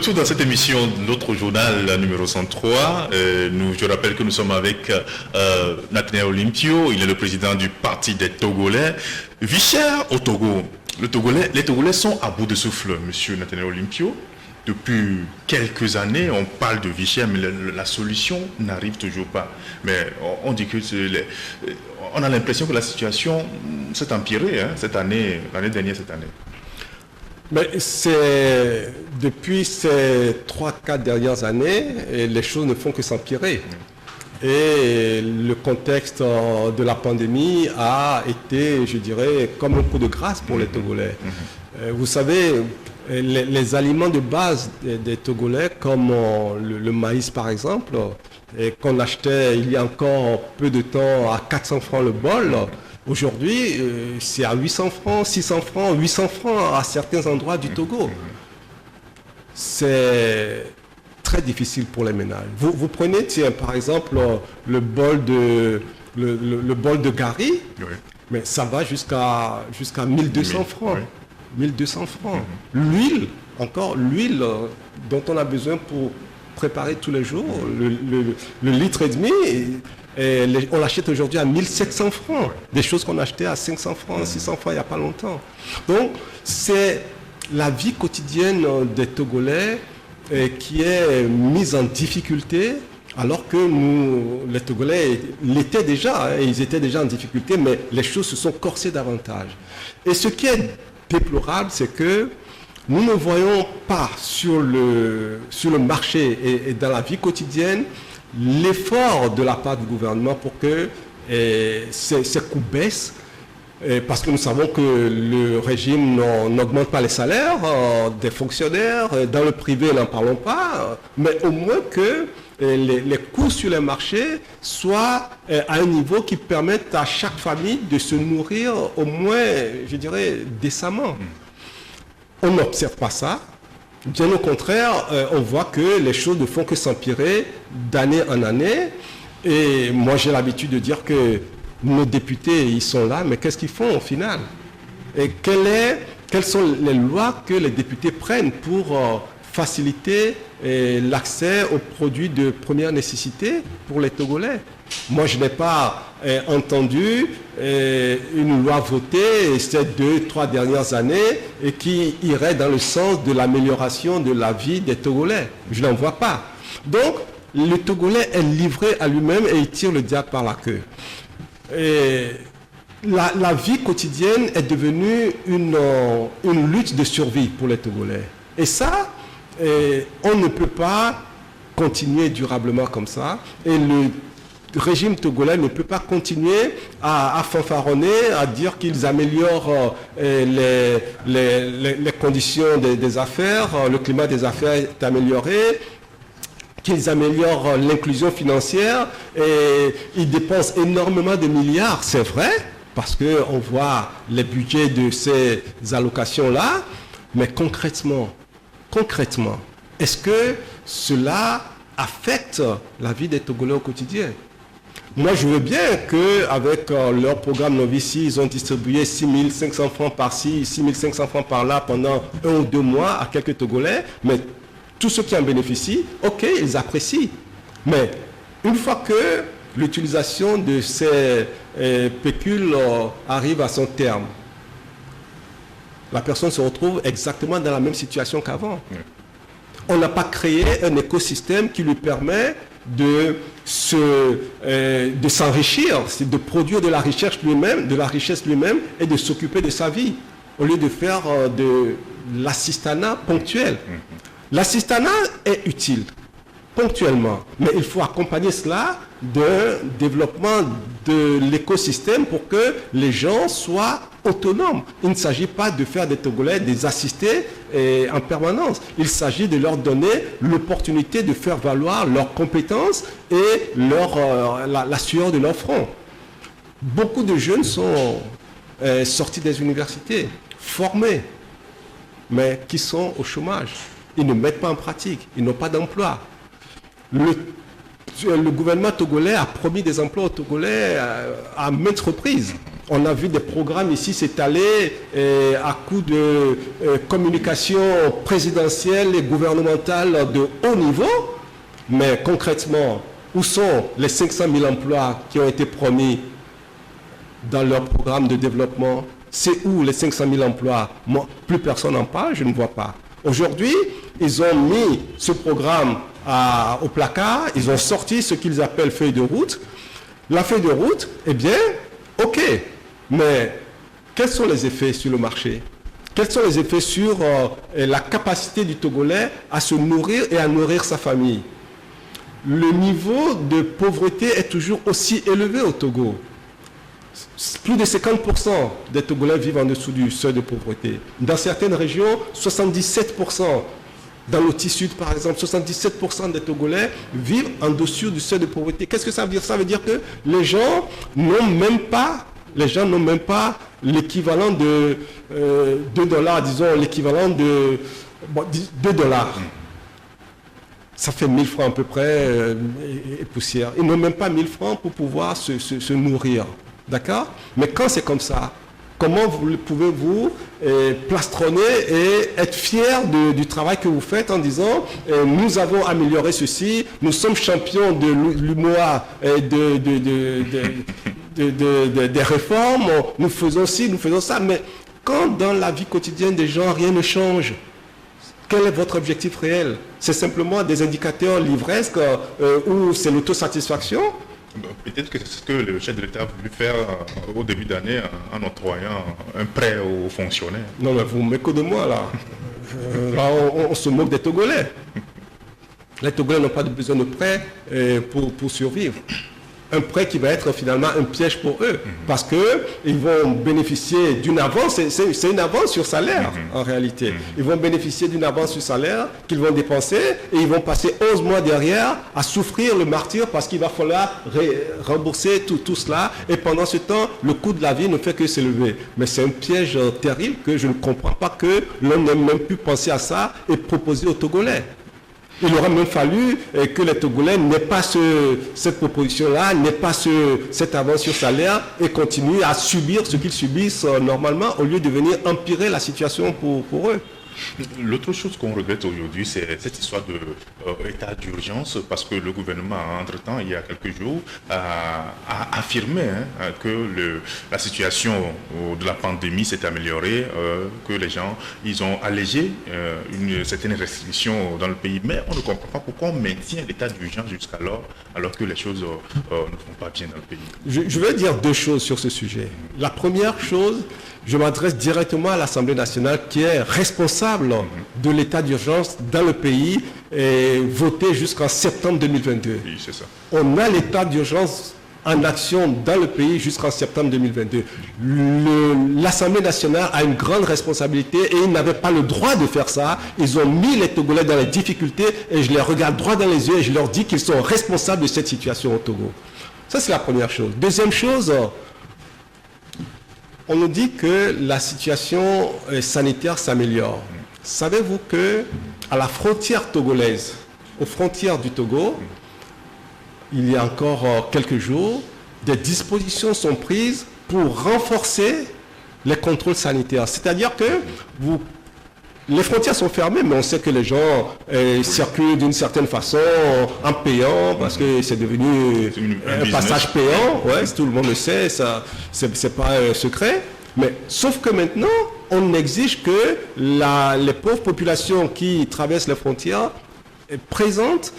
retour dans cette émission, notre journal numéro 103. Je rappelle que nous sommes avec Nathaniel Olympio. Il est le président du Parti des Togolais. Vie chère au Togo. Les Togolais sont à bout de souffle, monsieur Nathaniel Olympio. Depuis quelques années, on parle de vie chère, mais la solution n'arrive toujours pas. Mais on dit que on a l'impression que la situation s'est empirée cette année, l'année dernière, cette année. Mais c'est depuis ces 3-4 dernières années, les choses ne font que s'empirer. Et le contexte de la pandémie a été, je dirais, comme un coup de grâce pour les Togolais. Vous savez, les aliments de base des Togolais, comme le maïs par exemple, qu'on achetait il y a encore peu de temps à 400 francs le bol, aujourd'hui c'est à 800 francs, 600 francs, 800 francs à certains endroits du Togo. C'est très difficile pour les ménages. Vous prenez, tiens, par exemple, le bol de gari, oui. Mais ça va jusqu'à 1200 francs. Oui. 1200 francs. L'huile, encore l'huile dont on a besoin pour préparer tous les jours, le litre et demi, on l'achète aujourd'hui à 1700 francs. Des choses qu'on achetait à 500 francs, 600 francs il n'y a pas longtemps. Donc, c'est la vie quotidienne des Togolais qui est mise en difficulté, alors que nous, les Togolais, l'étaient déjà, ils étaient déjà en difficulté, mais les choses se sont corsées davantage. Et ce qui est déplorable, c'est que nous ne voyons pas sur le marché et dans la vie quotidienne l'effort de la part du gouvernement pour que ces coûts baissent, parce que nous savons que le régime n'augmente pas les salaires des fonctionnaires, dans le privé n'en parlons pas, mais au moins que les coûts sur les marchés soient à un niveau qui permette à chaque famille de se nourrir au moins, je dirais, décemment. On n'observe pas ça. Bien au contraire, on voit que les choses ne font que s'empirer d'année en année. Et moi, j'ai l'habitude de dire que nos députés, ils sont là, mais qu'est-ce qu'ils font au final? Et quelles sont les lois que les députés prennent pour faciliter l'accès aux produits de première nécessité pour les Togolais? Moi, je n'ai pas entendu une loi votée ces 2-3 dernières années et qui irait dans le sens de l'amélioration de la vie des Togolais. Je n'en vois pas. Donc, le Togolais est livré à lui-même et il tire le diable par la queue. Et la vie quotidienne est devenue une lutte de survie pour les Togolais. Et ça, on ne peut pas continuer durablement comme ça. Et le régime togolais ne peut pas continuer à fanfaronner, à dire qu'ils améliorent les conditions des affaires, le climat des affaires est amélioré, qu'ils améliorent l'inclusion financière, et ils dépensent énormément de milliards, c'est vrai, parce qu'on voit les budgets de ces allocations-là, mais concrètement, est-ce que cela affecte la vie des Togolais au quotidien? Moi, je veux bien qu'avec leur programme Novici, ils ont distribué 6500 francs par-ci, 6500 francs par-là pendant 1 ou 2 mois à quelques Togolais, mais tous ceux qui en bénéficient, ok, ils apprécient. Mais une fois que l'utilisation de ces pécules arrive à son terme, la personne se retrouve exactement dans la même situation qu'avant. On n'a pas créé un écosystème qui lui permet de s'enrichir, de produire de la richesse lui-même et de s'occuper de sa vie, au lieu de faire de l'assistanat ponctuel. L'assistanat est utile, ponctuellement, mais il faut accompagner cela d'un développement de l'écosystème pour que les gens soient autonomes. Il ne s'agit pas de faire des Togolais des assistés en permanence. Il s'agit de leur donner l'opportunité de faire valoir leurs compétences et la sueur de leur front. Beaucoup de jeunes sont sortis des universités, formés, mais qui sont au chômage. Ils ne mettent pas en pratique, ils n'ont pas d'emploi. Le gouvernement togolais a promis des emplois aux Togolais à maintes reprises. On a vu des programmes ici s'étaler à coup de communication présidentielle et gouvernementale de haut niveau. Mais concrètement, où sont les 500 000 emplois qui ont été promis dans leur programme de développement? C'est où les 500 000 emplois? Moi, plus personne n'en parle, je ne vois pas. Aujourd'hui, ils ont mis ce programme au placard, ils ont sorti ce qu'ils appellent feuille de route. La feuille de route, eh bien, ok, mais quels sont les effets sur le marché? Quels sont les effets sur la capacité du Togolais à se nourrir et à nourrir sa famille? Le niveau de pauvreté est toujours aussi élevé au Togo. Plus de 50% des Togolais vivent en dessous du seuil de pauvreté. Dans certaines régions, 77%. Dans le Sud, par exemple, 77% des Togolais vivent en dessous du seuil de pauvreté. Qu'est-ce que ça veut dire? Ça veut dire que les gens n'ont même pas l'équivalent de 2 dollars, disons, l'équivalent de 2 dollars. Ça fait 1000 francs à peu près et poussière. Ils n'ont même pas 1000 francs pour pouvoir se nourrir. D'accord? Mais quand c'est comme ça, comment pouvez-vous plastronner et être fier du travail que vous faites en disant nous avons amélioré ceci, nous sommes champions de l'humour et des réformes, nous faisons ci, nous faisons ça. Mais quand dans la vie quotidienne des gens, rien ne change, quel est votre objectif réel? C'est simplement des indicateurs livresques ou c'est l'autosatisfaction? Peut-être que c'est ce que le chef de l'État a voulu faire au début d'année en octroyant un prêt aux fonctionnaires. Non, mais vous mettez de moi là. Là on se moque des Togolais. Les Togolais n'ont pas besoin de prêt pour survivre. Un prêt qui va être finalement un piège pour eux. Parce qu'ils vont bénéficier d'une avance, c'est une avance sur salaire en réalité. Ils vont bénéficier d'une avance sur salaire qu'ils vont dépenser et ils vont passer 11 mois derrière à souffrir le martyre parce qu'il va falloir rembourser tout cela. Et pendant ce temps, le coût de la vie ne fait que s'élever. Mais c'est un piège terrible que je ne comprends pas que l'on n'ait même pu penser à ça et proposer aux Togolais. Il aurait même fallu que les Togolais n'aient pas cette proposition-là, n'aient pas cette avance sur salaire et continuent à subir ce qu'ils subissent normalement au lieu de venir empirer la situation pour eux. L'autre chose qu'on regrette aujourd'hui, c'est cette histoire d'état d'urgence, parce que le gouvernement, entre-temps, il y a quelques jours, a affirmé que la situation de la pandémie s'est améliorée, que les gens, ils ont allégé certaines restrictions dans le pays, mais on ne comprend pas pourquoi on maintient l'état d'urgence jusqu'alors, alors que les choses ne vont pas bien dans le pays. Je vais dire deux choses sur ce sujet. La première chose, je m'adresse directement à l'Assemblée nationale qui est responsable de l'état d'urgence dans le pays et voté jusqu'en septembre 2022. Oui, c'est ça. On a l'état d'urgence en action dans le pays jusqu'en septembre 2022. L'Assemblée nationale a une grande responsabilité et ils n'avaient pas le droit de faire ça. Ils ont mis les Togolais dans les difficultés et je les regarde droit dans les yeux et je leur dis qu'ils sont responsables de cette situation au Togo. Ça, c'est la première chose. Deuxième chose, on nous dit que la situation sanitaire s'améliore. Savez-vous que à la frontière togolaise, aux frontières du Togo, il y a encore quelques jours, des dispositions sont prises pour renforcer les contrôles sanitaires. C'est-à-dire que les frontières sont fermées, mais on sait que les gens circulent d'une certaine façon en payant, parce que c'est devenu un passage payant. Ouais, tout le monde le sait, ça, c'est pas un secret. Mais sauf que maintenant, on exige que les pauvres populations qui traversent les frontières présentent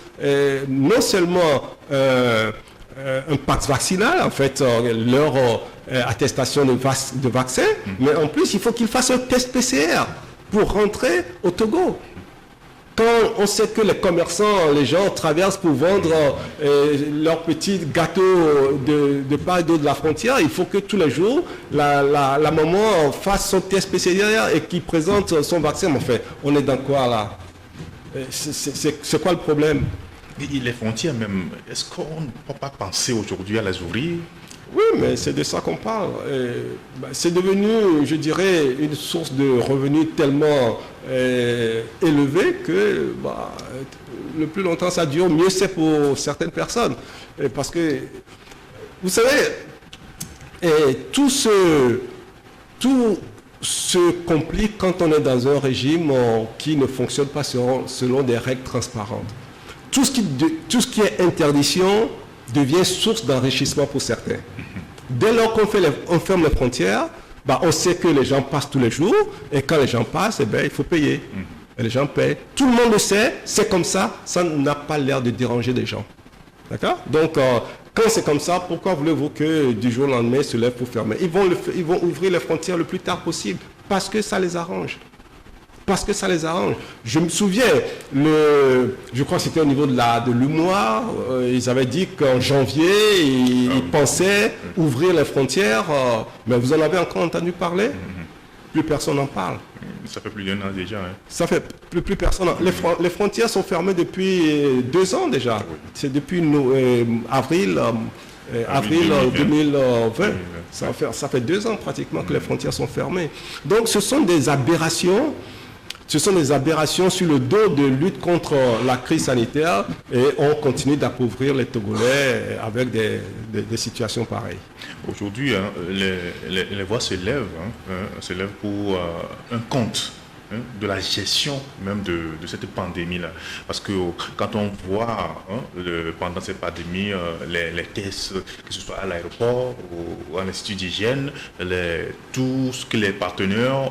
non seulement un pass vaccinal, en fait, leur attestation de vaccin, mais en plus, il faut qu'ils fassent un test PCR pour rentrer au Togo. Quand on sait que les commerçants, les gens traversent pour vendre leurs petits gâteaux de part et d'autre de la frontière, il faut que tous les jours, la maman fasse son test PCR et qu'il présente son vaccin. En fait, on est dans quoi là? C'est quoi le problème? Et les frontières même, est-ce qu'on ne peut pas penser aujourd'hui à les ouvrir? Oui, mais c'est de ça qu'on parle. C'est devenu, je dirais, une source de revenus tellement élevée que le plus longtemps ça dure, mieux c'est pour certaines personnes. Parce que, vous savez, Et tout se complique quand on est dans un régime qui ne fonctionne pas selon des règles transparentes. Tout ce qui est interdiction devient source d'enrichissement pour certains. Dès lors qu'on ferme les frontières, on sait que les gens passent tous les jours, et quand les gens passent, il faut payer. Et les gens payent. Tout le monde le sait, c'est comme ça n'a pas l'air de déranger les gens. D'accord? Donc, quand c'est comme ça, pourquoi voulez-vous que du jour au lendemain se lève pour fermer? Ils vont ouvrir les frontières le plus tard possible, parce que ça les arrange. Parce que ça les arrange. Je me souviens, je crois que c'était au niveau de l'UMOA, ils avaient dit qu'en janvier, ils pensaient ouvrir les frontières, mais vous en avez encore entendu parler? Plus personne n'en parle. Ça fait plus d'un an déjà. Hein. Ça fait plus personne. Les frontières sont fermées depuis 2 ans déjà. Oui. C'est depuis avril 2020. Ça fait 2 ans pratiquement que les frontières sont fermées. Donc ce sont des aberrations. Ce sont des aberrations sur le dos de lutte contre la crise sanitaire et on continue d'appauvrir les Togolais avec des situations pareilles. Aujourd'hui, les voix se lèvent pour un compte de la gestion même de cette pandémie-là. Parce que quand on voit pendant cette pandémie les tests, que ce soit à l'aéroport ou à l'Institut d'hygiène, tout ce que les partenaires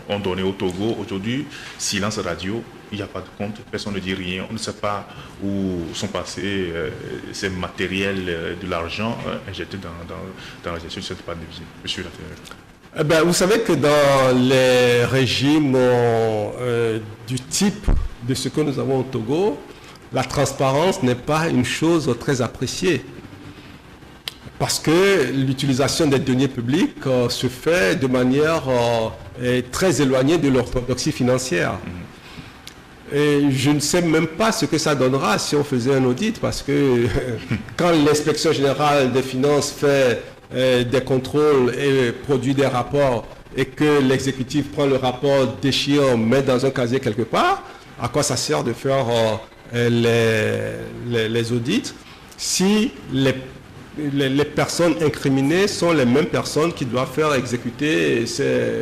ont donné au Togo, aujourd'hui, silence radio, il n'y a pas de compte, personne ne dit rien, on ne sait pas où sont passés ces matériels de l'argent injectés dans la gestion de cette pandémie. Monsieur Laterre. Vous savez que dans les régimes du type de ce que nous avons au Togo, la transparence n'est pas une chose très appréciée. Parce que l'utilisation des deniers publics se fait de manière très éloignée de l'orthodoxie financière. Et je ne sais même pas ce que ça donnera si on faisait un audit, parce que quand l'inspection générale des finances fait des contrôles et produit des rapports et que l'exécutif prend le rapport, déchire, met dans un casier quelque part, à quoi ça sert de faire les audits si les personnes incriminées sont les mêmes personnes qui doivent faire exécuter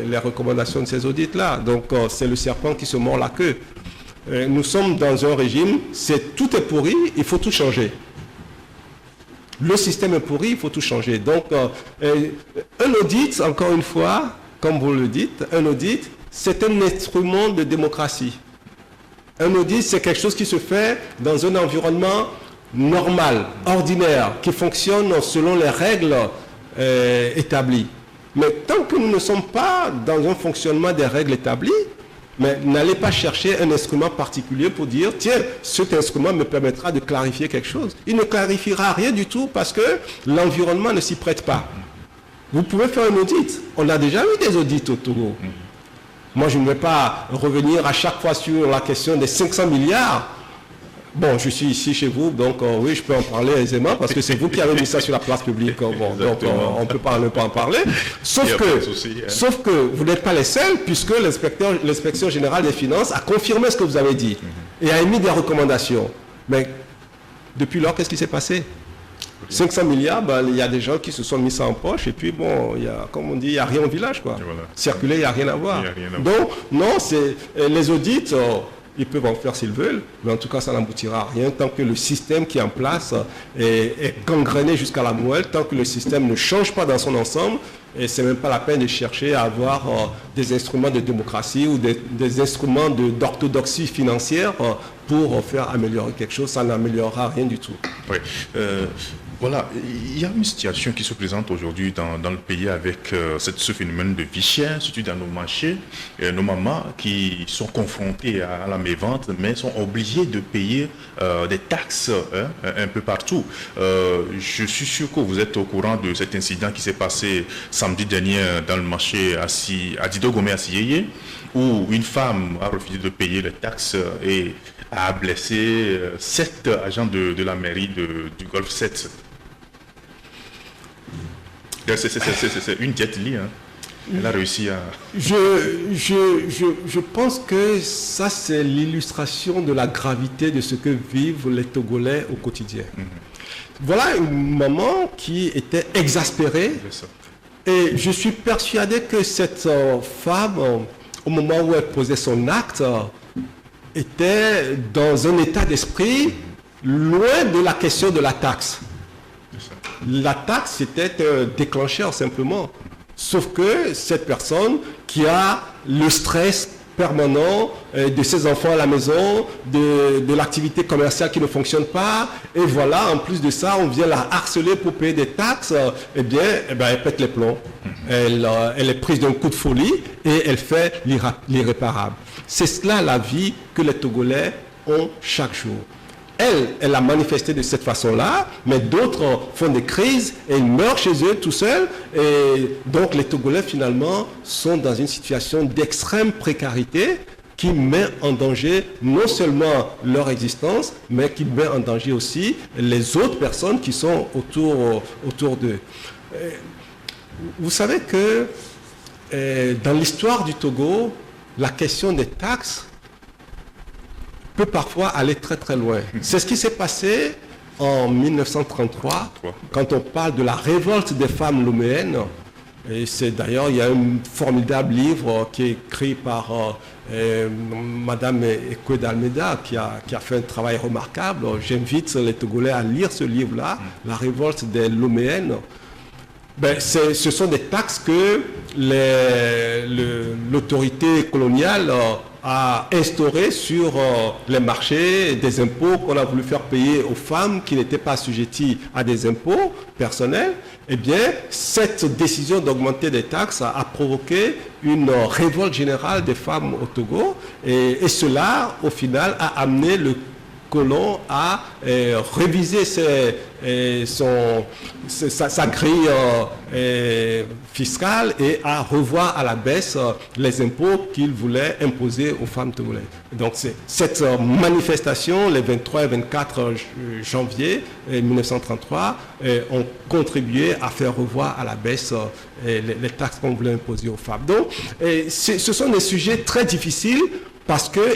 les recommandations de ces audits-là. Donc c'est le serpent qui se mord la queue. Nous sommes dans un régime, tout est pourri, il faut tout changer. Le système est pourri, il faut tout changer. Donc, un audit, encore une fois, comme vous le dites, un audit, c'est un instrument de démocratie. Un audit, c'est quelque chose qui se fait dans un environnement normal, ordinaire, qui fonctionne selon les règles établies. Mais tant que nous ne sommes pas dans un fonctionnement des règles établies, mais n'allez pas chercher un instrument particulier pour dire, tiens, cet instrument me permettra de clarifier quelque chose. Il ne clarifiera rien du tout parce que l'environnement ne s'y prête pas. Vous pouvez faire un audit. On a déjà eu des audits au Togo. Moi, je ne vais pas revenir à chaque fois sur la question des 500 milliards. Bon, je suis ici chez vous, donc oui, je peux en parler aisément parce que c'est vous qui avez mis ça sur la place publique. Donc, on ne peut pas ne pas en parler. Sauf que vous n'êtes pas les seuls, puisque l'inspection générale des finances a confirmé ce que vous avez dit et a émis des recommandations. Mais depuis lors, qu'est-ce qui s'est passé? 500 milliards, il y a des gens qui se sont mis ça en poche et puis bon, comme on dit, il n'y a rien au village, quoi. Voilà. Circuler, il n'y a rien à voir. Donc, non, c'est les audits... ils peuvent en faire s'ils veulent, mais en tout cas, ça n'aboutira à rien tant que le système qui est en place est gangréné jusqu'à la moelle, tant que le système ne change pas dans son ensemble. Et ce n'est même pas la peine de chercher à avoir des instruments de démocratie ou des instruments d'orthodoxie financière pour faire améliorer quelque chose. Ça n'améliorera rien du tout. Oui. Voilà, il y a une situation qui se présente aujourd'hui dans le pays avec ce phénomène de vie chère, surtout dans nos marchés, nos mamans qui sont confrontées à la mévente, mais sont obligées de payer des taxes un peu partout. Je suis sûr que vous êtes au courant de cet incident qui s'est passé samedi dernier dans le marché à Didogomé à Siyeye, où une femme a refusé de payer les taxes et a blessé 7 agents de la mairie du Golfe 7. C'est une diète liée. Elle a réussi à... Je pense que ça, c'est l'illustration de la gravité de ce que vivent les Togolais au quotidien. Voilà une maman qui était exaspérée Et je suis persuadé que cette femme, au moment où elle posait son acte, était dans un état d'esprit loin de la question de la taxe. La taxe, c'était un déclencheur simplement. Sauf que cette personne qui a le stress permanent de ses enfants à la maison, de l'activité commerciale qui ne fonctionne pas, et voilà, en plus de ça, on vient la harceler pour payer des taxes, eh bien, elle pète les plombs. Elle est prise d'un coup de folie et elle fait l'irréparable. C'est cela la vie que les Togolais ont chaque jour. Elle a manifesté de cette façon-là, mais d'autres font des crises et ils meurent chez eux tout seuls. Et donc les Togolais finalement sont dans une situation d'extrême précarité qui met en danger non seulement leur existence, mais qui met en danger aussi les autres personnes qui sont autour d'eux. Vous savez que dans l'histoire du Togo, la question des taxes peut parfois aller très très loin. C'est ce qui s'est passé en 1933, quand on parle de la révolte des femmes loméennes. Et c'est d'ailleurs, il y a un formidable livre qui est écrit par Madame Ekwe d'Almeida, qui a fait un travail remarquable. J'invite les Togolais à lire ce livre-là, La révolte des loméennes. Ce sont des taxes que l'autorité coloniale a instauré sur les marchés, des impôts qu'on a voulu faire payer aux femmes qui n'étaient pas assujetties à des impôts personnels. Eh bien, cette décision d'augmenter des taxes a provoqué une révolte générale des femmes au Togo, et cela, au final, a amené le colon à réviser sa grille fiscale et à revoir à la baisse les impôts qu'il voulait imposer aux femmes togolaises. Donc cette manifestation, les 23 et 24 janvier 1933, ont contribué à faire revoir à la baisse les taxes qu'on voulait imposer aux femmes. Donc ce sont des sujets très difficiles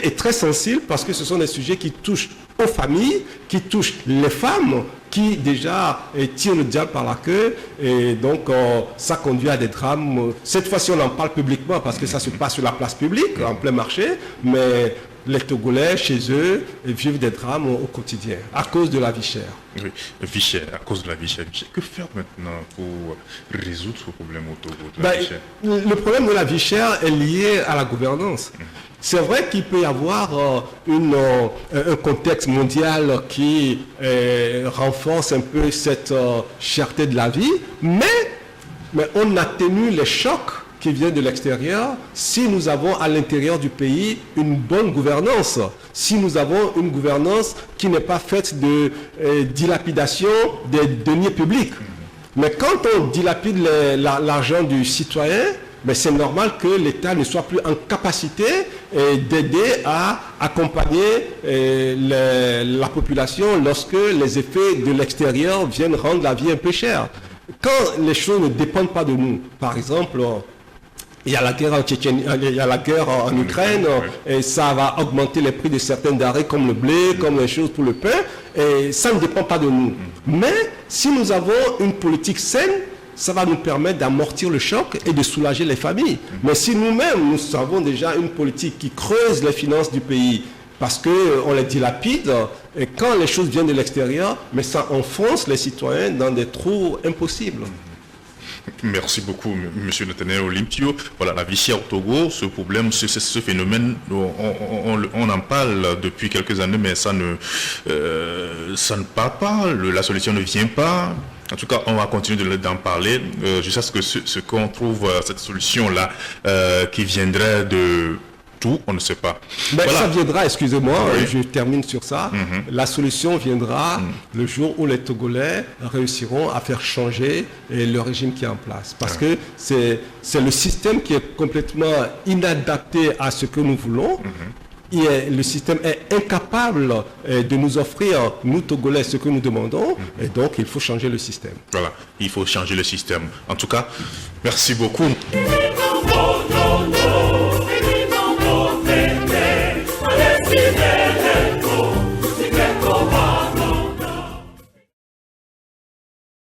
et très sensibles, parce que ce sont des sujets qui touchent aux familles, qui touchent les femmes, qui déjà tirent le diable par la queue, et donc ça conduit à des drames. Cette fois-ci, on en parle publiquement parce que ça se passe sur la place publique, en plein marché, mais les Togolais, chez eux, vivent des drames au quotidien, à cause de la vie chère. Oui, vie chère, à cause de la vie chère. Que faire maintenant pour résoudre ce problème au Togo de la vie chère? Le problème de la vie chère est lié à la gouvernance. C'est vrai qu'il peut y avoir un contexte mondial qui renforce un peu cette cherté de la vie, mais on atténue les chocs qui viennent de l'extérieur si nous avons à l'intérieur du pays une bonne gouvernance, si nous avons une gouvernance qui n'est pas faite de dilapidation des deniers publics. Mais quand on dilapide l'argent du citoyen, c'est normal que l'État ne soit plus en capacité d'aider à accompagner la population lorsque les effets de l'extérieur viennent rendre la vie un peu chère. Quand les choses ne dépendent pas de nous, par exemple, il y a la guerre en Tchétchénie, il y a la guerre en Ukraine, et ça va augmenter les prix de certains denrées comme le blé, comme les choses pour le pain, et ça ne dépend pas de nous. Mais si nous avons une politique saine, ça va nous permettre d'amortir le choc et de soulager les familles. Mais si nous-mêmes, nous avons déjà une politique qui creuse les finances du pays parce qu'on les dilapide, et quand les choses viennent de l'extérieur, mais ça enfonce les citoyens dans des trous impossibles. Merci beaucoup, M. Nathaniel Olympio. Voilà, la vie chère au Togo, ce problème, ce phénomène, on en parle depuis quelques années, mais ça ne part pas, la solution ne vient pas. En tout cas, on va continuer d'en parler jusqu'à ce qu'on trouve cette solution-là qui viendrait de tout, on ne sait pas. Voilà. Ça viendra, excusez-moi, je termine sur ça. La solution viendra le jour où les Togolais réussiront à faire changer le régime qui est en place. Parce que c'est le système qui est complètement inadapté à ce que nous voulons. Le système est incapable de nous offrir, nous Togolais, ce que nous demandons, et donc il faut changer le système. Voilà, il faut changer le système. En tout cas, merci beaucoup.